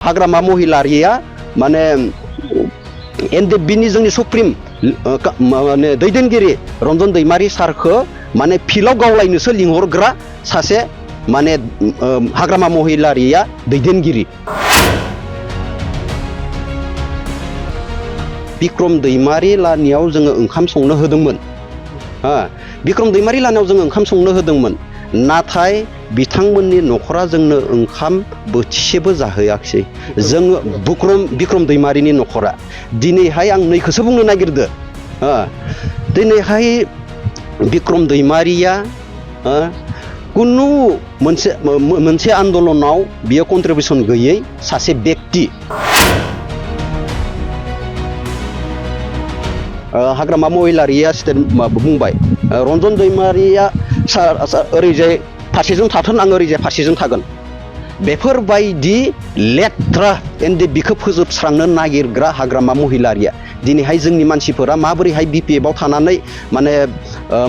हाग्रामा महिलारिया माने एनडिएफबिनि जोंनि सुप्रिम माने दैदेनगिरि रन्जन दैमारि सारखौ माने फिल्डआव गावलायनोसो लिंहरग्रा सासे माने हाग्रामा महिलारिया दैदेनगिरि बिक्रम दैमारि लानियाव जोङो ओंखाम संनो होदोंमोन बिक्रम दैमारि लानियाव जोङो ओंखाम संनो होदोंमोन नाथाय बिथांमोननि न'खरा जोंनो ओंखाम बोथिसेबो जाहोयाखै जोङो बिक्रम दैमारिनि न'खरा दिनैहाय आं नैखौसो बुंनो नागिरदो दिनैहाय बिक्रम दैमारिया कुनु मोनसे आन्दोलनाव बियो कन्ट्रिबिउसन गैयै सासे व्यक्ति हाग्रामा महिलारिया बुंबाय रन्जन दैमारिया ओरैजाय फारसेजों थाथों आं ओरैजाय फारसेजों थागोन बेफोरबायदि लेथ्रा एनडिएफबिखौ फोजोबस्रांनो नागिरग्रा हाग्रामा महिलारिया दिनैहाय जोंनि मानसिफोरा माबोरैहाय बिपिएफआव थानानै माने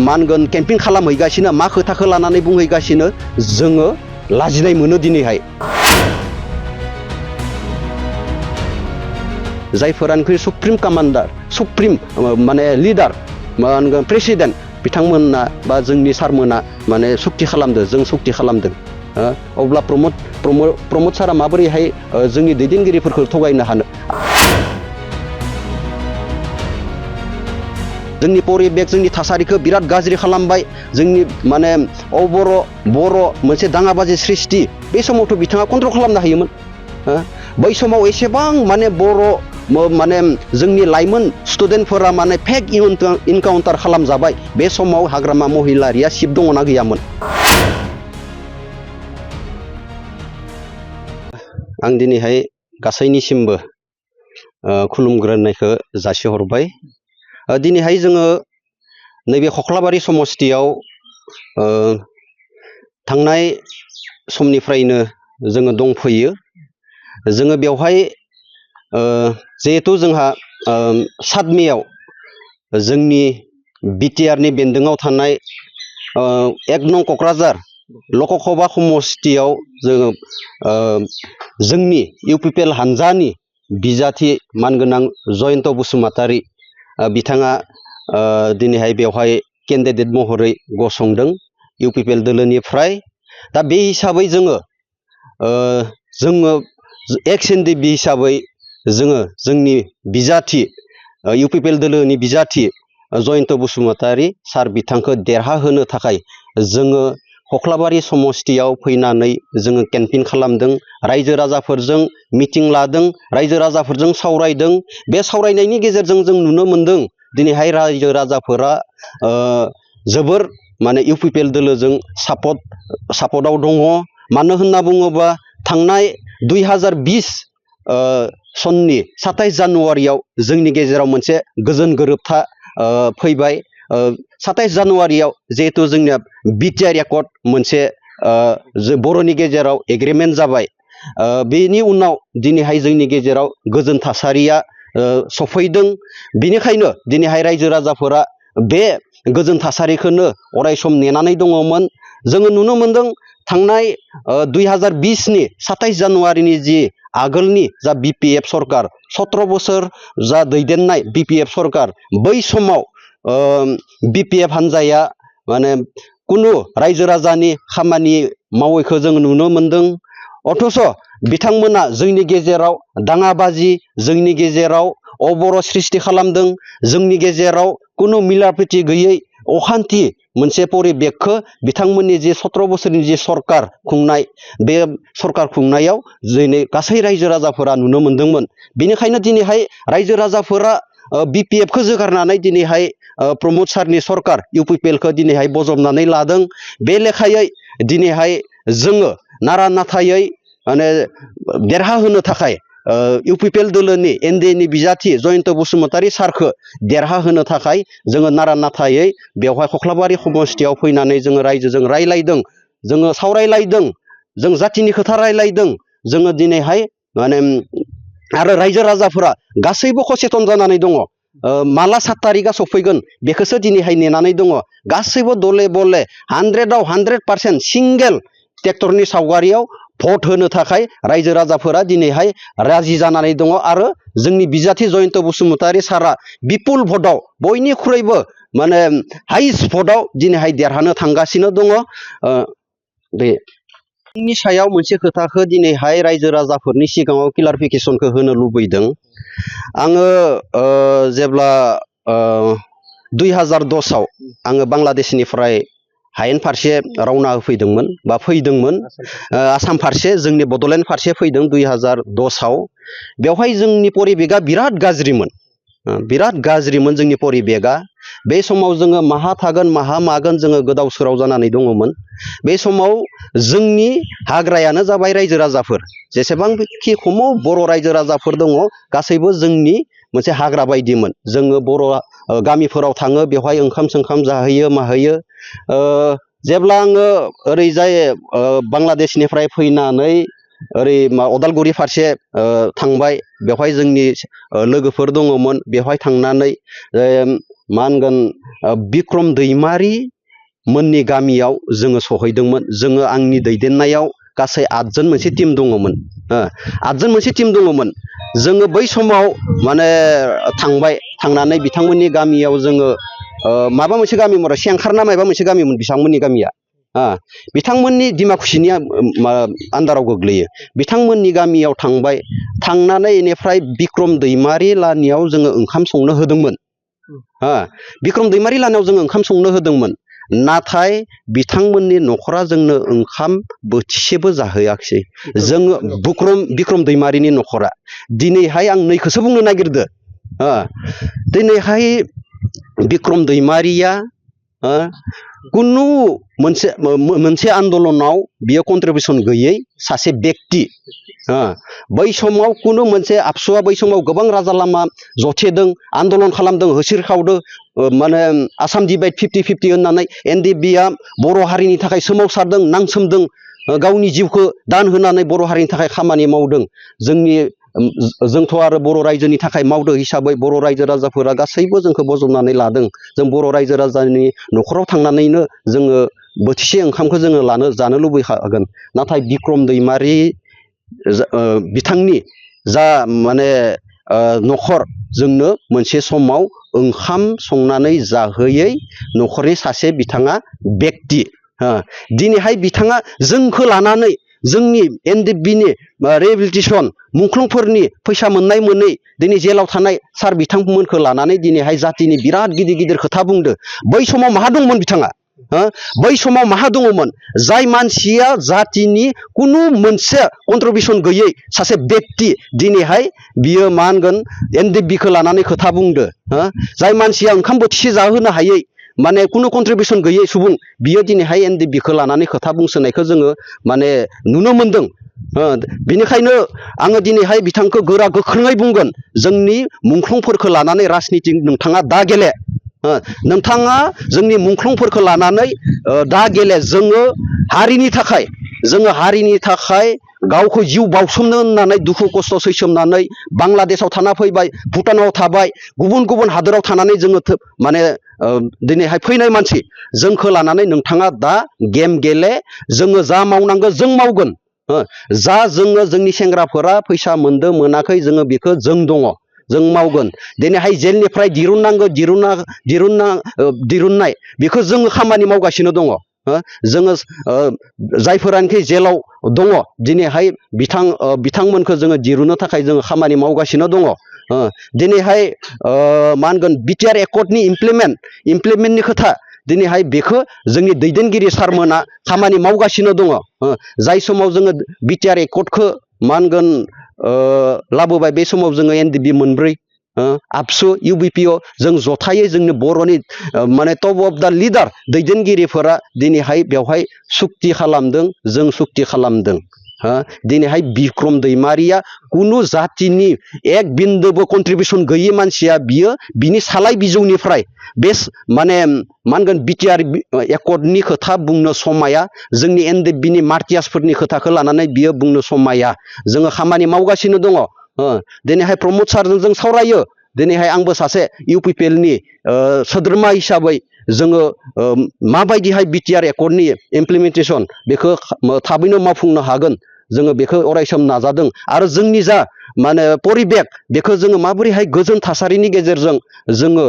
मा होनगोन केम्पिं खालामहैगासिनो मा खोथाखौ लानानै बुंहैगासिनो जोङो लाजिनाय मोनो दिनैहाय जायफोरानोखि सुप्रिम कामान्डार सुप्रिम माने लिडार मा होनगोन प्रेसिडेन्ट बिथांमोना बा जोंनि सारमोना माने सुक्ति खालामदों जों सुक्ति खालामदों अब्ला प्रमद सारा माबोरैहाय जोंनि दैदेनगिरिफोरखौ थगायनो हानो जोंनि परिबेक जोंनि थासारिखौ बिराद गाज्रि खालामबाय जोंनि माने बर' मोनसे दाङाबाजि सृष्टि बे समावथ' बिथाङा कन्ट्रल खालामनो हायोमोन बै समाव एसेबां माने बर' माने जोंनि लाइमोन स्टुडेन्टफोरा माने फेक इनकाउन्टार खालामजाबाय बे समाव हाग्रामा महिलारिया सिप दङना गैयामोन आं दिनैहाय गासैनिसिमबो खुलुमग्रोनायखौ जासिहरबाय दिनैहाय जोङो नैबे खख्लाबारि समस्तियाव थांनाय समनिफ्रायनो जोङो दंफैयो जोङो बेवहाय जिहेतु जोंहा 7 मेआव जोंनि बिटिआरनि बेन्दोङाव थानाय 1 नं क'क्राझार लकसभा समस्तियाव जोङो जोंनि इउपिपिएल हानजानि बिजाथि मानगोनां जयन्त बसुमतारी बिथाङा दिनैहाय बेवहाय केन्डिडेट महरै गसंदों इउपिपिएल दोलोनिफ्राय दा बे हिसाबै जोङो एक्स एनडिएफबि हिसाबै जोङो जोंनि बिजाथि इउपिपिएल दोलोनि बिजाथि जयन्त बसुमतारी सार बिथांखौ देरहाहोनो थाखाय जोङो खख्लाबारि समस्तियाव फैनानै जोङो केम्पिं खालामदों रायजो राजाफोरजों मिटिं लादों रायजो राजाफोरजों सावरायदों बे सावरायनायनि गेजेरजों जों नुनो मोनदों दिनैहाय रायजो राजाफोरा जोबोर माने इउपिपिएल दोलोजों सापर्टआव दङ मानो होनना बुङोबा थांनाय 2020 सननि 27 जानुवारियाव जोंनि गेजेराव मोनसे गोजोन गोरोबथा फैबाय 27 जानुवारियाव जिहेतु जोंनिया बिटिआर एकर्ड मोनसे बर'नि गेजेराव एग्रिमेन्ट जाबाय बेनि उनाव दिनैहाय जोंनि गेजेराव गोजोन थासारिया सफैदों बेनिखायनो दिनैहाय रायजो राजाफोरा बे गोजोन थासारिखौनो अरायसम नेनानै दङमोन जोङो नुनो मोनदों थांनाय 2020 नि 27 जानुवारिनि जि आगोलनि जा बिपिएफ सरकार 17 बोसोर जा दैदेननाय बिपिएफ सरकार बै समाव बिपिएफ हानजाया माने कुनु रायजो राजानि खामानि मावैखौ जों नुनो मोनदों अथच बिथांमोना जोंनि गेजेराव दाङाबाजि जोंनि गेजेराव अबर' सृष्टि खालामदों जोंनि गेजेराव कुनु मिलाप्रिति गैयै अखान्थि मोनसे परिबेकखौ बिथांमोननि जे 17 बोसोरनि जे सरकार खुंनाय बे सरकार खुंनायाव दिनै गासै रायजो राजाफोरा नुनो मोनदोंमोन बेनिखायनो दिनैहाय रायजो राजाफोरा बिपिएफखौ जोगारनानै दिनैहाय प्रमद सारनि सरकार इउपिपिएलखौ दिनैहाय बजबनानै लादों बे लेखायै दिनैहाय जोङो नारा नाथायै माने देरहाहोनो थाखाय इउपिपिएल दोलोनि एनडिएनि बिजाथि जयन्त बसुमतारी सारखौ देरहाहोनो थाखाय जोङो नारा नाथायै बेवहाय खख्लाबारि समस्तियाव फैनानै जोङो रायजोजों रायलायदों जोङो सावरायलायदों जों जातिनि खोथा रायलायदों जोङो दिनैहाय माने आरो रायजो राजाफोरा गासैबो सचेतन जानानै दङ माला 7 तारिखआ सफैगोन बेखौसो दिनैहाय नेनानै दङ गासैबो दले बले 100% सिंगेल ट्रेक्टरनि सावगारियाव भट होनो थाखाय रायजो राजाफोरा दिनैहाय राजि जानानै दङ आरो जोंनि बिजाथि जयन्त बसुमतारी सारा बिपुल भटआव बयनिख्रुइबो माने हाइस्ट भटआव दिनैहाय देरहानो थांगासिनो दङ बेनि सायाव मोनसे खोथाखौ दिनैहाय रायजो राजाफोरनि सिगाङाव क्लारिफिकेसनखौ होनो लुबैदों आङो जेब्ला 2010 आव आङो बांलादेशनिफ्राय हायेन फारसे रावना होफैदोंमोन बा फैदोंमोन आसाम फारसे जोंनि बड'लेण्ड फारसे फैदों 2010 आव बेवहाय जोंनि परिबेगा बिराद गाज्रिमोन जोंनि परिबेगा बे समाव जोङो माहा थागोन माहा मागोन जोङो गोदाव सोराव जानानै दङमोन बे समाव जोंनि हाग्रायानो जाबाय रायजो राजाफोर जेसेबांखि खमाव बर' रायजो राजाफोर दङ गासैबो जोंनि मोनसे हाग्रा बायदिमोन जोङो बर' गामिफोराव थाङो बेवहाय ओंखाम सोंखाम जाहैयो माहैयो जेब्ला आङो ओरैजाय बांलादेशनिफ्राय फैनानै ओरै अदालगुरि फारसे थांबाय बेवहाय जोंनि लोगोफोर दङमोन बेवहाय थांनानै मा होनगोन बिक्रम दैमारि मोननि गामियाव जोङो सहैदोंमोन जोङो आंनि दैदेननायाव गासै 8 जन मोनसे टीम दङमोन 8 जन मोनसे टीम दङमोन जोङो बै समाव माने थांनानै बिथांमोननि गामियाव जोङो माबा मोनसे गामिमोन सेंखारना माबा मोनसे गामिमोन बिथांमोननि गामिया बिथांमोननि दिमाकुसिनि आन्दाराव गोग्लैयो बिथांमोननि गामियाव थांनानै इनिफ्राय बिक्रम दैमारि लानियाव जोङो ओंखाम संनो होदोंमोन बिक्रम दैमारि लानियाव जोङो ओंखाम संनो होदोंमोन नाथाय बिथांमोननि न'खरा जोंनो ओंखाम बोथिसेबो जाहोआखिसै जोङो बिक्रम दैमारिनि न'खरा दिनैहाय आं नैखौसो बुंनो नागिरदो दिनैहाय बिक्रम दैमारिया कुनु मोनसे आन्दोलनाव बियो कन्ट्रिबिउसन गैयै सासे व्यक्ति बै समाव कुनु मोनसे आबसुआ बै समाव गोबां राजा लामा जथेदों आन्दोलन खालामदों होसिरखावदों माने आसाम डिभाइड 50-50 होननानै एनडिएफबिआ बर' हारिनि थाखाय सोमावसारदों नांसोमदों गावनि जिउखौ दान होनानै बर' हारिनि थाखाय खामानि मावदों जोंथ' आरो बर' रायजोनि थाखाय मावदों हिसाबै बर' रायजो राजाफोरा गासैबो जोंखौ बजबनानै लादों जों बर' रायजो राजानि न'खराव थांनानैनो जोङो बोथिसे ओंखामखौ जोङो जानो लुबैखागोन नाथाय बिक्रम दैमारि बिथांनि जा माने न'खर जोंनो मोनसे समाव ओंखाम संनानै जाहोयै न'खरनि सासे बिथाङा व्यक्ति दिनैहाय बिथाङा जोंखौ लानानै जोंनि एनडिएफबिनि रिहेबिलिटेसन मुंख्लंफोरनि फैसा मोननाय मोनै दिनै जेलाव थानाय सार बिथांमोनखौ लानानै दिनैहाय जातिनि बिराद गिदिर खोथा बुंदो बै समाव माहा दंमोन बिथाङा बै समाव माहा दङमोन जाय मानसिया जातिनि कुनु मोनसे कन्ट्रिबिउसन गैयै सासे व्यक्ति दिनैहाय बियो मा होनगोन एनडिएफबिखौ लानानै खोथा बुंदो जाय मानसिया ओंखाम बोथिसे जाहोनो हायै माने कुनु कन्ट्रिबिउसन गैयै सुबुं बियो दिनैहाय एनडिएफबिखौ लानानै खोथा बुंसोनायखौ जोङो माने नुनो मोनदों बेनिखायनो आङो दिनैहाय बिथांखौ गोरा गोख्रोङै बुंगोन जोंनि मुंख्लंफोरखौ लानानै राजनिति नोंथाङा दा गेले नोंथाङा जोंनि मुंख्लंफोरखौ लानानै दा गेले जोङो हारिनि थाखाय गावखौ जिउ बावसोमनो होननानै दुखु खस्थ' सैसोमनानै बांलादेशआव थाना फैबाय भुटानाव थाबाय गुबुन हादोराव थानानै जोङो माने दिनैहाय फैनाय मानसि जोंखौ लानानै नोंथाङा दा गेम गेले जोङो जा मावनांगौ जों मावगोन जा जोङो जोंनि सेंग्राफोरा फैसा मोनदों मोनाखै जोङो बेखौ जों दङ जों मावगोन दिनैहाय जेलनिफ्राय दिरुननाय बेखौ जोङो खामानि मावगासिनो दङ जोङो जायफोरानोखि जेलाव दङ दिनैहाय बिथांमोनखौ जोङो दिरुननो थाखाय जोङो खामानि मावगासिनो दङ दिनैहाय मा होनगोन बिटिआर एकर्डनि इमप्लिमेन्टनि खोथा दिनैहाय बेखौ जोंनि दैदेनगिरि सारमोना खामानि मावगासिनो दङ जाय समाव जोङो बिटिआर एकर्डखौ मा होनगोन लाबोबाय बे समाव जोङो एनडिएफबि 4 आबसु इउबिपिअ जों जथायै जोंनि बर'नि माने टप अफ दा लिडार दैदेनगिरिफोरा दिनैहाय बेवहाय सुक्ति खालामदों जों सुक्ति खालामदों दिनैहाय बिक्रम दैमारिया कुनु जातिनि एक बिन्दोबो कन्ट्रिबिउसन गैयै मानसिया बिनि सालाय बिजौनिफ्राय बे माने मा होनगोन बिटिआर एकर्डनि खोथा बुंनो समाया जोंनि एनडिएफबिनि मार्टियासफोरनि खोथाखौ लानानै बियो बुंनो समाया जोङो खामानि मावगासिनो दङ दिनैहाय प्रमद सारजों जों सावरायो दिनैहाय आंबो सासे इउपिपिएलनि सोद्रोमा हिसाबै जोङो माबायदिहाय बिटिआर एकर्डनि इमप्लिमेन्टेसन बेखौ थाबैनो मावफुंनो हागोन जोङो बेखौ अरायसम नाजादों आरो जोंनि जा माने परिबेक बेखौ जोङो माबोरैहाय गोजोन थासारिनि गेजेरजों जोङो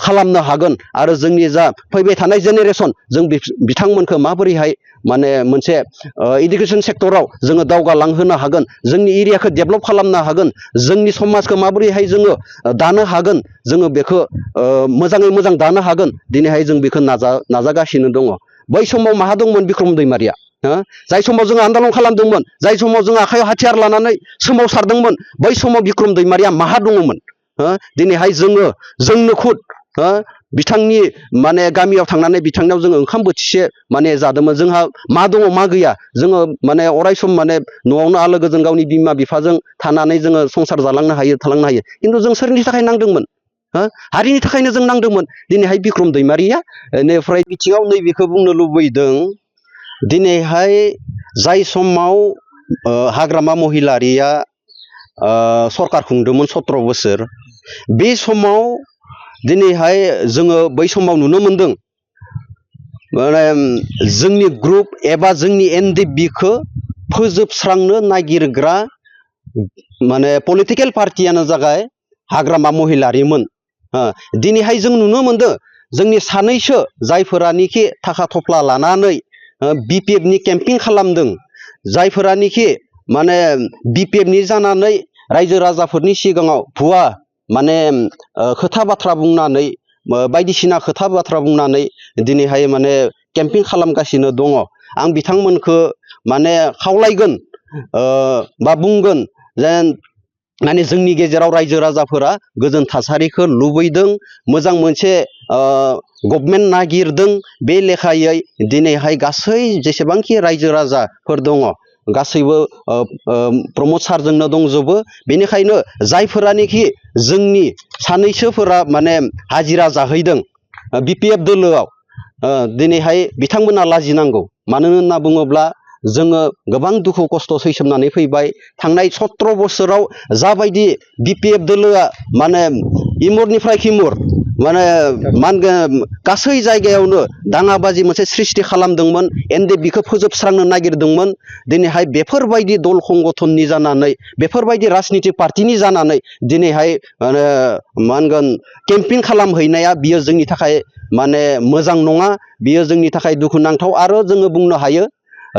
खालामनो हागोन आरो जोंनि जा फैबाय थानाय जेनेरेसन जों बिथांमोनखौ माबोरैहाय माने मोनसे इडुकेसन सेक्टराव जोङो दावगालांहोनो हागोन जोंनि एरियाखौ डेभेलप खालामनो हागोन जोंनि समाजखौ माबोरैहाय जोङो दानो हागोन जोङो बेखौ मोजाङै मोजां दानो हागोन दिनैहाय जों बेखौ नाजागासिनो दङ बै समाव माहा दंमोन बिक्रम दैमारिया जाय समाव जों आन्दालन खालामदोंमोन जाय समाव जों आखायाव हाथियार लानानै सोमावसारदोंमोन बै समाव बिक्रम दैमारिया माहा दङमोन दिनैहाय जोंनो खुद बिथांनि माने गामियाव थांनानै बिथांनियाव जोङो ओंखाम बोथिसे माने जादोंमोन जोंहा मा दङ मा गैया जोङो माने अरायसम माने न'आवनो आलो गोजोन गावनि बिमा बिफाजों थानानै जोङो संसार जालांनो हायो थालांनो हायो खिन्थु जों सोरनि थाखाय नांदोंमोन हारिनि थाखायनो जों नांदोंमोन दिनैहाय बिक्रम दैमारिया बेनिफ्राय बिथिङाव नैबेखौ बुंनो लुबैदों दिनैहाय जाय समाव हाग्रामा महिलारिया सरकार खुंदोंमोन 17 बोसोर बे समाव दिनैहाय जोङो बै समाव नुनो मोनदों माने जोंनि ग्रुप एबा जोंनि एनडिएफबिखौ फोजोबस्रांनो नागिरग्रा माने पलिटिकेल पार्टियानो जाबाय हाग्रामा महिलारिमोन दिनैहाय जों नुनो मोनदों जोंनि सानैसो जायफोरानोखि थाखा थफ्ला लानानै बिपिएफनि केम्पिं खालामदों जायफोरानोखि माने बिपिएफनि जानानै रायजो राजाफोरनि सिगाङाव भुवा माने खोथा बाथ्रा बुंनानै बायदिसिना खोथा बाथ्रा बुंनानै दिनैहाय माने केम्पिं खालामगासिनो दङ आं बिथांमोनखौ माने खावलायगोन बा बुंगोन जेन माने जोंनि गेजेराव रायजो राजाफोरा गोजोन थासारिखौ लुबैदों मोजां मोनसे गभर्नमेन्ट नागिरदों बे लेखायै दिनैहाय गासै जेसेबांखि रायजो राजाफोर दङ गासैबो प्रमद सारजोंनो दंजोबो बेनिखायनो जायफोरानोखि जोंनि सानैसोफोरा माने हाजिरा जाहैदों बिपिएफ दोलोआव दिनैहाय बिथांमोना लाजिनांगौ मानो होनना बुङोब्ला जोङो गोबां दुखु खस्थ' सैसोमनानै फैबाय थांनाय 17 बोसोराव जाबायदि बिपिएफ दोलोआ माने इमुरनिफ्राय खिमुर माने मा होनगोन गासै जायगायावनो दाङाबाजि मोनसे सृष्टि खालामदोंमोन एनडिएफबिखौ फोजोबस्रांनो नागिरदोंमोन दिनैहाय बेफोरबायदि दल संगठननि जानानै बेफोरबायदि राजनितिक पार्टिनि जानानै दिनैहाय मा होनगोन केम्पिं खालामहैनाया बियो जोंनि थाखाय माने मोजां नङा बियो जोंनि थाखाय दुखुनांथाव आरो जोङो बुंनो हायो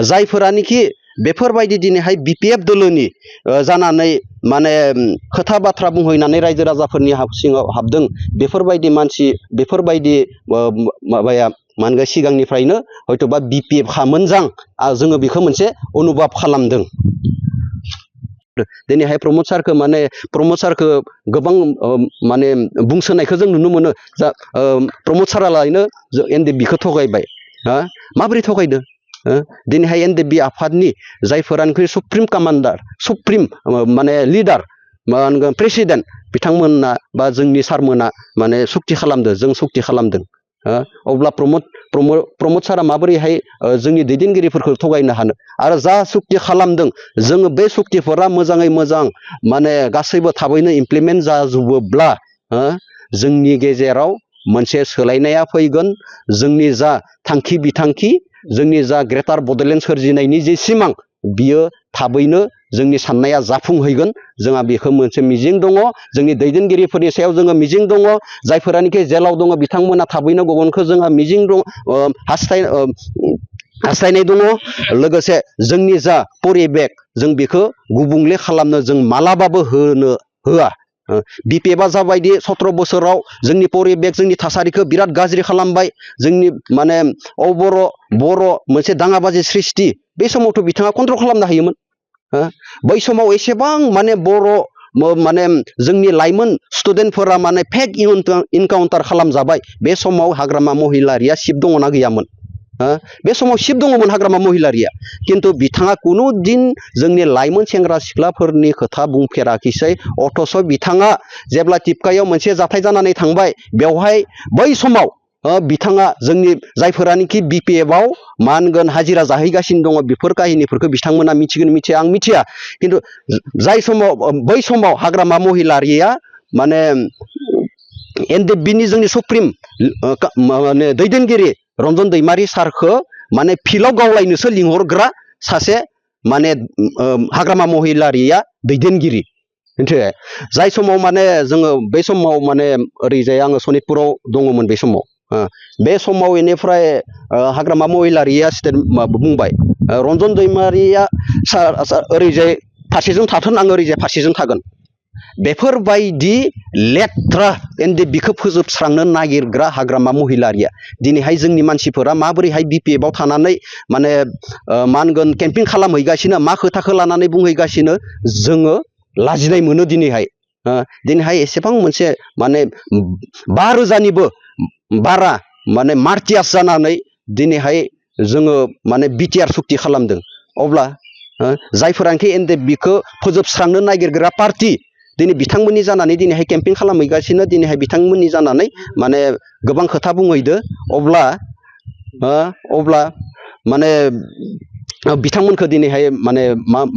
जायफोरानोखि बेफोरबायदि दिनैहाय बिपिएफ दोलोनि जानानै माने खोथा बाथ्रा बुंहैनानै रायजो राजाफोरनि सिङाव हाबदों बेफोरबायदि मानसि बेफोरबायदि माबाया मा होनगोन सिगांनिफ्रायनो हयथ'बा बिपिएफ खामोन जां जोङो बेखौ मोनसे अनुभब खालामदों दिनैहाय प्रमद सारखौ गोबां माने बुंसोनायखौ जों नुनो मोनो जा प्रमद सारालायनो एनडिएफबिखौ थगायबाय माबोरै थगायदों दिनैहाय एनडिएफबि आफादनि जायफोरानोखि सुप्रिम कामान्डार सुप्रिम माने लिडार मा होनगोन प्रेसिडेन्ट बिथांमोना बा जोंनि सारमोना माने सुक्ति खालामदों जों सुक्ति खालामदों अब्ला प्रमद सारा माबोरैहाय जोंनि दैदेनगिरिफोरखौ थगायनो हानो आरो जा सुक्ति खालामदों जोङो बे सुक्तिफोरा मोजाङै मोजां माने गासैबो थाबैनो इमप्लिमेन्ट जाजोबोब्ला जोंनि गेजेराव मोनसे सोलायनाया फैगोन जोंनि जा थांखि बिथांखि जोंनि जा ग्रेटार बड'लेण्ड सोरजिनायनि जे सिमां बियो थाबैनो जोंनि साननाया जाफुंहैगोन जोंहा बेखौ मोनसे मिजिं दङ जोंनि दैदेनगिरिफोरनि सायाव जोङो मिजिं दङ जायफोरानोखि जेलाव दङ बिथांमोना थाबैनो गगनखौ जोंहा मिजिं दं हास्थायनाय दङ लोगोसे जोंनि जा परिबेक जों बेखौ गुबुंले खालामनो जों मालाबाबो होनो होआ बिपिएफआ जाबायदि 17 बोसोराव जोंनि परिबेक जोंनि थासारिखौ बिराद गाज्रि खालामबाय जोंनि माने बर' मोनसे दाङाबाजि सृष्टि बे समावथ' बिथाङा कन्ट्रल खालामनो हायोमोन बै समाव एसेबां माने बर' माने जोंनि लाइमोन स्टुडेन्टफोरा माने फेक इनकाउन्टार खालामजाबाय बे समाव हाग्रामा महिलारिया सिप दङना गैयामोन बे समाव सिप दङमोन हाग्रामा महिलारिया खिन्थु बिथाङा कुनु दिन जोंनि लाइमोन सेंग्रा सिख्लाफोरनि खोथा बुंफेराखिसै अथ'स' बिथाङा जेब्ला टिपकायाव मोनसे जाथाय जानानै थांबाय बेवहाय बै समाव बिथाङा जोंनि जायफोरानोखि बिपिएफआव मा होनगोन हाजिरा जाहैगासिनो दङ बेफोर काहिनिफोरखौ बिथांमोना मिथिगोन मिथिया आं मिथिया खिन्थु जाय समाव बै समाव हाग्रामा महिलारिया माने एनडिएफबिनि जोंनि सुप्रिम माने दैदेनगिरि रन्जन दैमारि सारखौ माने फिल्डआव गावलायनोसो लिंहरग्रा सासे माने हाग्रामा महिलारिया दैदेनगिरि मिथिबाय जाय समाव माने जोङो बै समाव माने ओरैजाय आङो सनितपुराव दङमोन बे समाव बे समाव इनिफ्राय हाग्रामा महिलारिया बुंबाय रन्जन दैमारिया ओरैजाय फारसेजों थाथों आं ओरैजाय फारसेजों थागोन बेफोरबायदि लेथ्रा एनडिएफबिखौ फोजोबस्रांनो नागिरग्रा हाग्रामा महिलारिया दिनैहाय जोंनि मानसिफोरा माबोरैहाय बिपिएफआव थानानै माने मा होनगोन केम्पिं खालामहैगासिनो मा खोथाखौ लानानै बुंहैगासिनो जोङो लाजिनाय मोनो दिनैहाय एसेबां मोनसे माने 5,000निबो बारा माने मार्टियास जानानै दिनैहाय जोङो माने बिटिआर सुक्ति खालामदों अब्ला जायफोरानोखि एनडिएफबिखौ फोजोबस्रांनो नागिरग्रा पार्टि दिनै बिथांमोननि जानानै दिनैहाय केम्पिं खालामहैगासिनो दिनैहाय बिथांमोननि जानानै माने गोबां खोथा बुंहैदो अब्ला माने बिथांमोनखौ दिनैहाय माने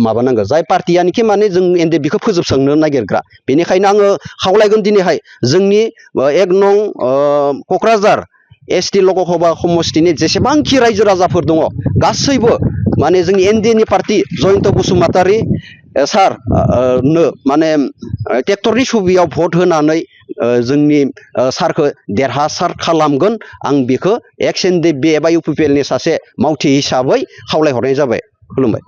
माबानांगौ जाय पार्टियानोखि माने जों एनडिएफबिखौ फोजोबस्रांनो नागिरग्रा बेनिखायनो आङो खावलायगोन दिनैहाय जोंनि 1 नं क'क्राझार एसटि लकसभा समस्तिनि जेसेबांखि रायजो राजाफोर दङ गासैबो माने जोंनि एनडिएनि पार्टि जयन्त बसुमतारी सार नो माने ट्रेक्टरनि सुबियाव भट होनानै जोंनि सारखौ देरहासार खालामगोन आं बेखौ एक्स एनडिएफबि एबा इउपिपिएलनि सासे मावथि हिसाबै खावलायहरनाय जाबाय खुलुमबाय।